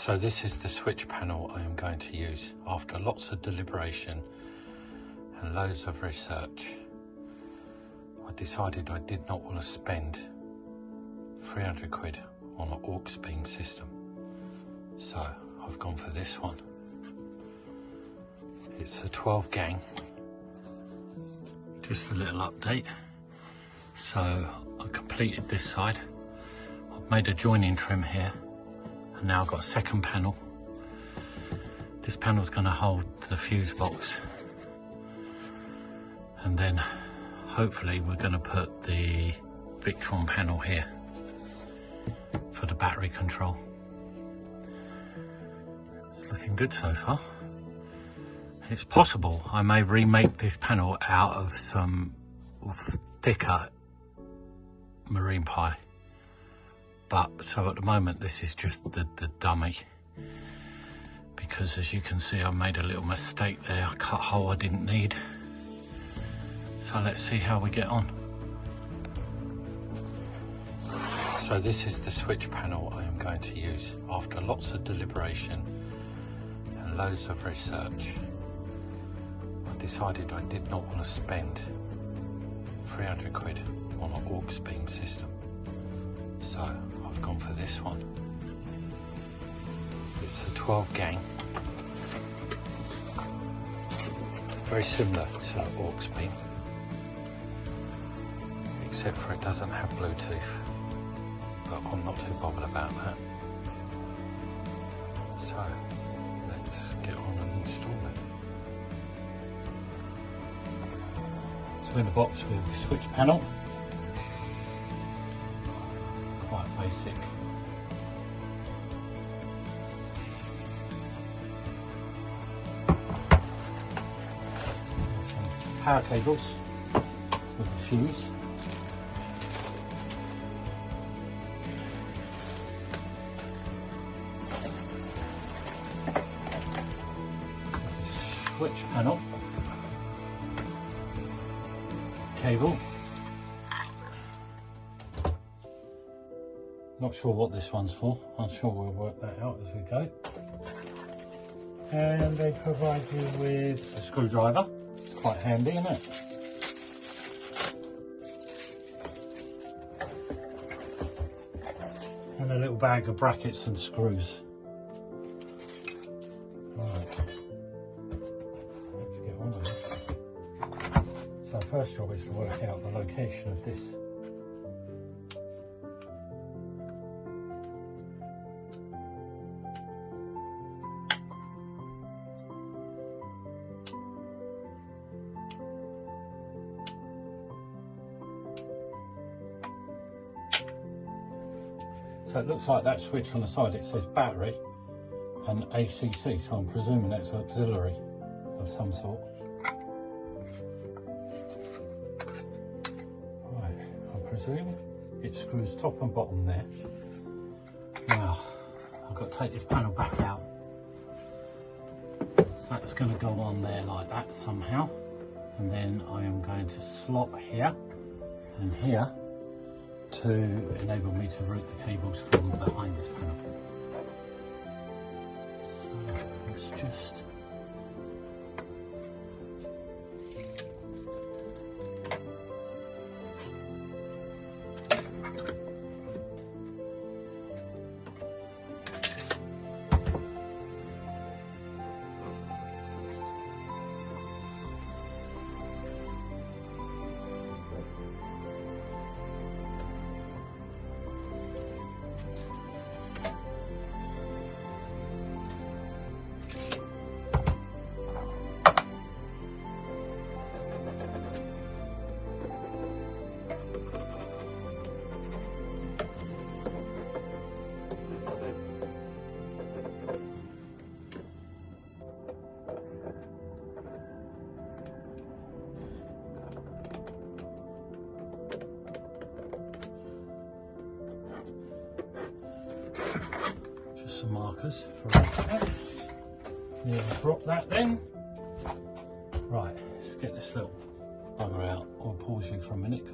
So this is the switch panel I am going to use. After lots of deliberation and loads of research, I decided I did not want to spend 300 quid on an aux beam system. So I've gone for this one. It's a 12 gang. Just a little update. So I completed this side. I've made a joining trim here. And now I've got a second panel. This panel's going to hold the fuse box. And then hopefully we're going to put the Victron panel here for the battery control. It's looking good so far. It's possible I may remake this panel out of some thicker marine pie. But so at the moment this is just the dummy, because as you can see I made a little mistake there. I cut a hole I didn't need. So let's see how we get on. So this is the switch panel I am going to use. After lots of deliberation and loads of research, I decided I did not want to spend 300 quid on an aux beam system. So I've gone for this one. It's a 12 gang. Very similar to an aux beam, except for it doesn't have Bluetooth, but I'm not too bothered about that. So let's get on and install it. So in the box we have the switch panel. Quite basic. Some power cables with a fuse. Switch panel, cable. Not sure what this one's for. I'm sure we'll work that out as we go. And they provide you with a screwdriver. It's quite handy, isn't it? And a little bag of brackets and screws. Right. Let's get on with this. So our first job is to work out the location of this. So it looks like that switch on the side, it says battery and ACC, so I'm presuming that's auxiliary of some sort. Right, I presume it screws top and bottom there. Now, I've got to take this panel back out. So that's going to go on there like that somehow. And then I am going to slot here and here to enable me to route the cables from behind this panel. So let's just some markers for that. Yeah, drop that then. Right, let's get this little bugger out. I'll pause you for a minute.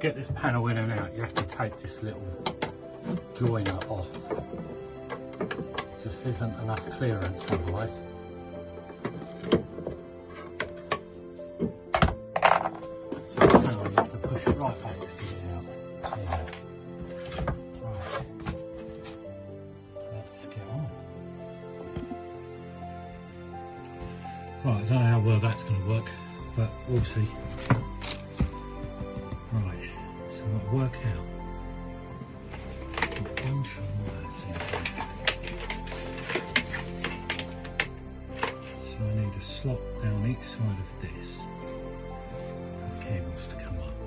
get this panel in and out, you have to take this little joiner off. Just isn't enough clearance otherwise. So the panel, you have to push it right back to get it out. Yeah. Right. Let's get on. Right, I don't know how well that's going to work, but we'll see. Right, so I'll work out. So I need a slot down each side of this for the cables to come up.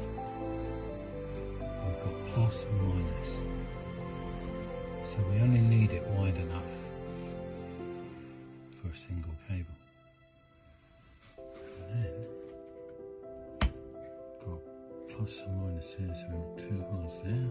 I've got plus and minus. So we only need it wide enough for a single cable. And then got plus and minus here, so we've got two holes there.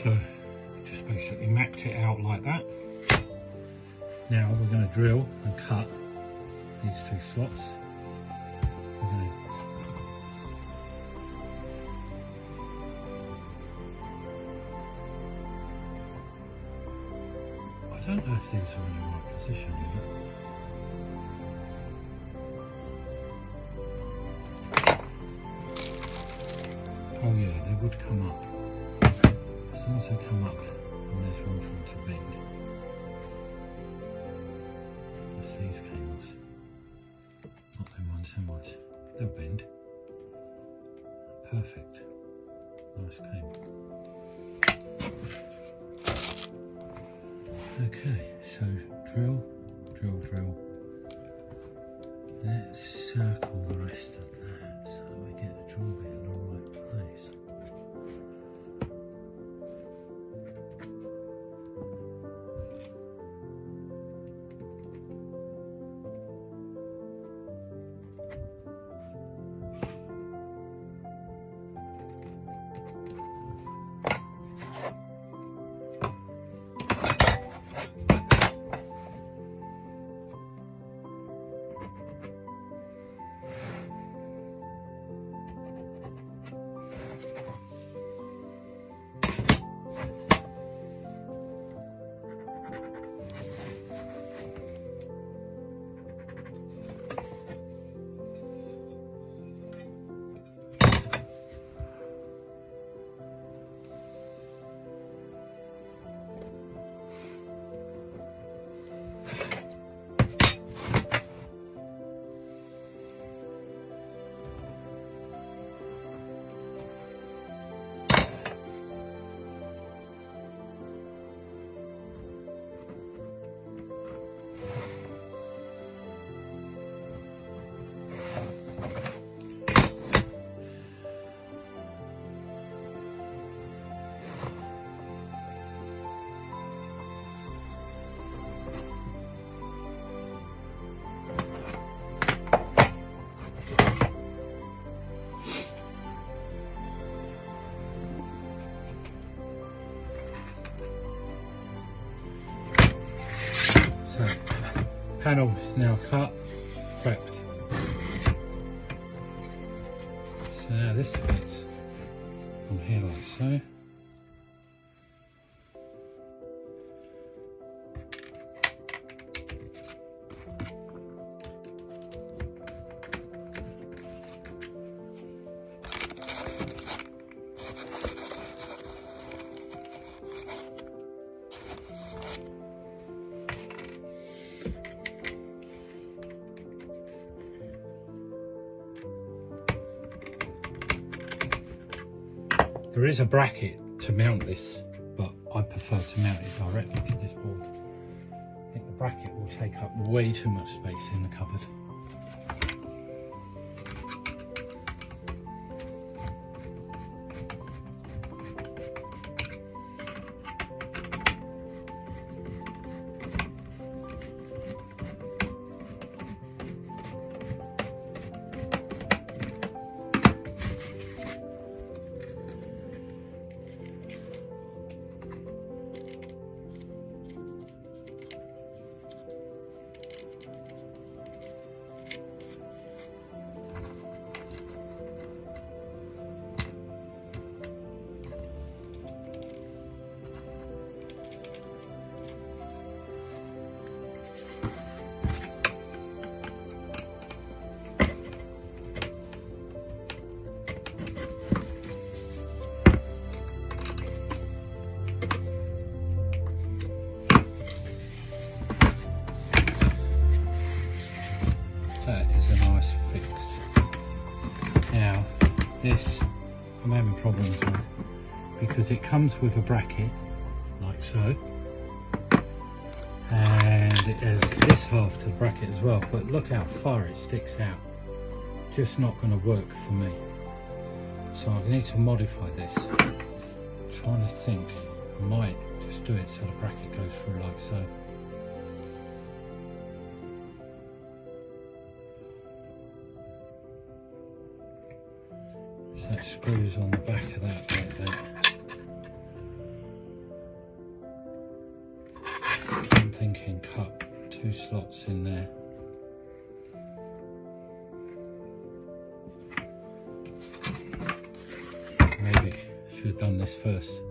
So just basically mapped it out like that. Now we're going to drill and cut these two slots. I don't know if these are in the right position yet. Oh yeah, they would come up. As long as they come up and there's room for them to bend. That's these cables. Not them ones, them ones. They'll bend. Perfect. Nice cable. Okay, so drill, drill, drill. Let's circle the rest of that so that we get the drill bit in the right place. Panel is now cut, prepped. So now this fits on here like so. There is a bracket to mount this, but I prefer to mount it directly to this board. I think the bracket will take up way too much space in the cupboard. That is a nice fix. Now this I'm having problems with because it comes with a bracket like so, and it has this half to the bracket as well, but look how far it sticks out. Just not going to work for me, so I need to modify this. I'm trying to think, I might just do it so the bracket goes through like so. That screws on the back of that like that. I'm thinking cut 2 slots in there. Maybe should have done this first.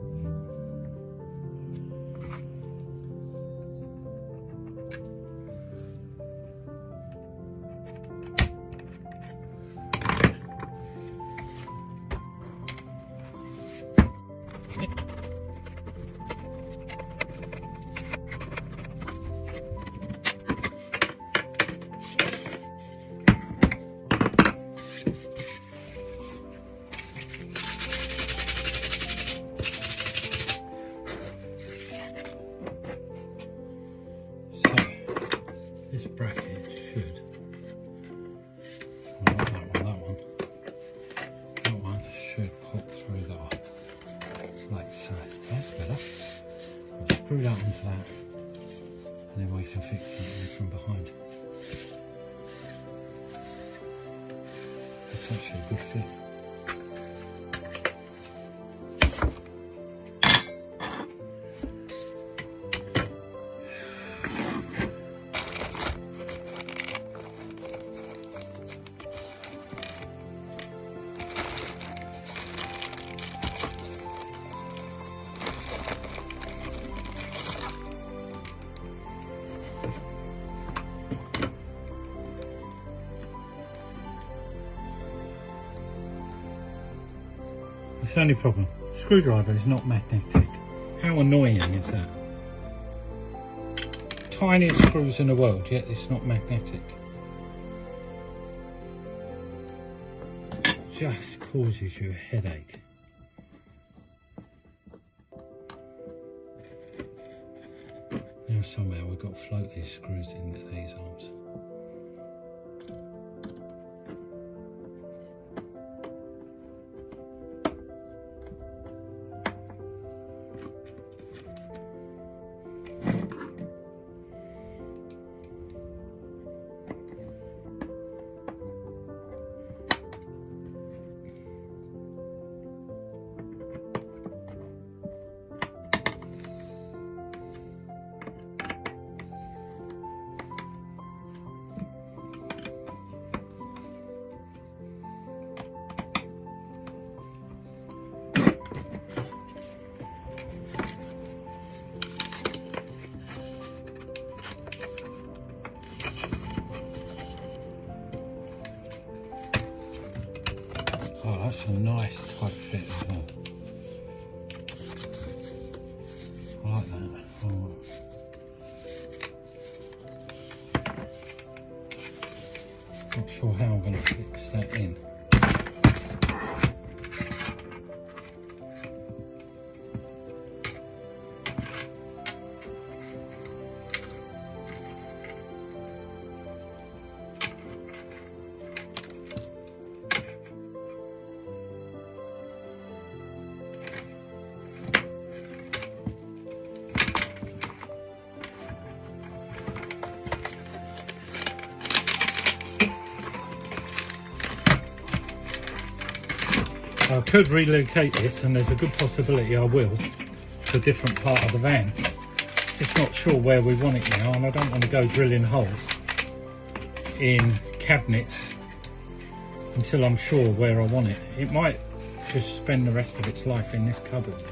This bracket should, not that one should pop through that, like so. That's better. I'll screw that onto that, and then we can fix that from behind. That's actually a good fit. It's the only problem. Screwdriver is not magnetic. How annoying is that? Tiniest screws in the world, yet it's not magnetic. Just causes you a headache. Now somehow we've got to float these screws into these arms. That's a nice tight fit as well. I like that. Oh. Not sure how I'm going to fix that in. I could relocate this, and there's a good possibility I will, to a different part of the van. Just not sure where we want it now, and I don't want to go drilling holes in cabinets until I'm sure where I want it. It might just spend the rest of its life in this cupboard.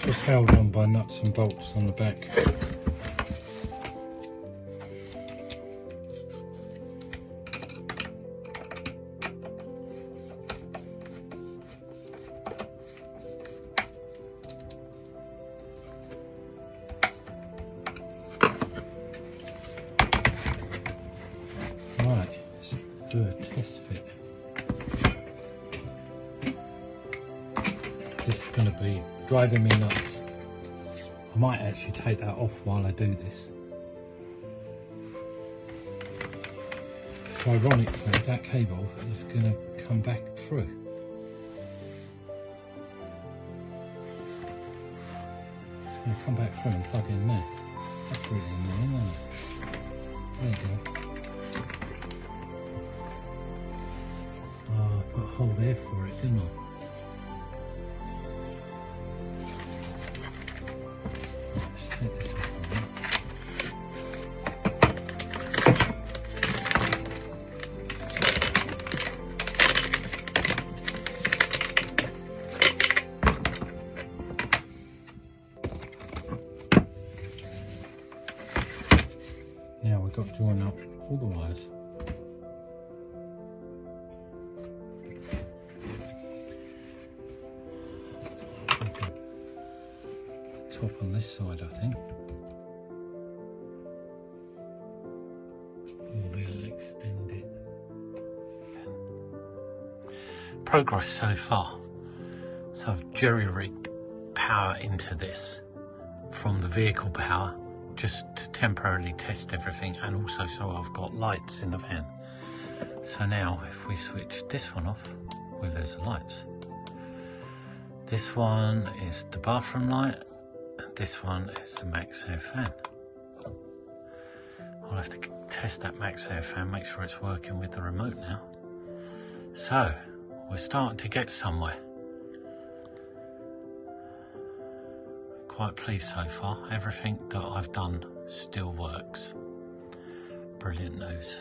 Just held on by nuts and bolts on the back. Right, let's do a test fit. This is going to be driving me nuts. I might actually take that off while I do this. So ironically, that cable is going to come back through. It's going to come back through and plug in there. That's really annoying, isn't it? There you go. Oh, I put a hole there for it, didn't I? Take this off. Now we've got to join up all the wires. Top on this side, I think. We'll extend it. Progress so far. So I've jerry-rigged power into this from the vehicle power, just to temporarily test everything, and also so I've got lights in the van. So now if we switch this one off, well, there's the lights. This one is the bathroom light. This one is the max air fan. I'll have to test that max air fan, make sure it's working with the remote now. So, we're starting to get somewhere. Quite pleased so far. Everything that I've done still works. Brilliant news.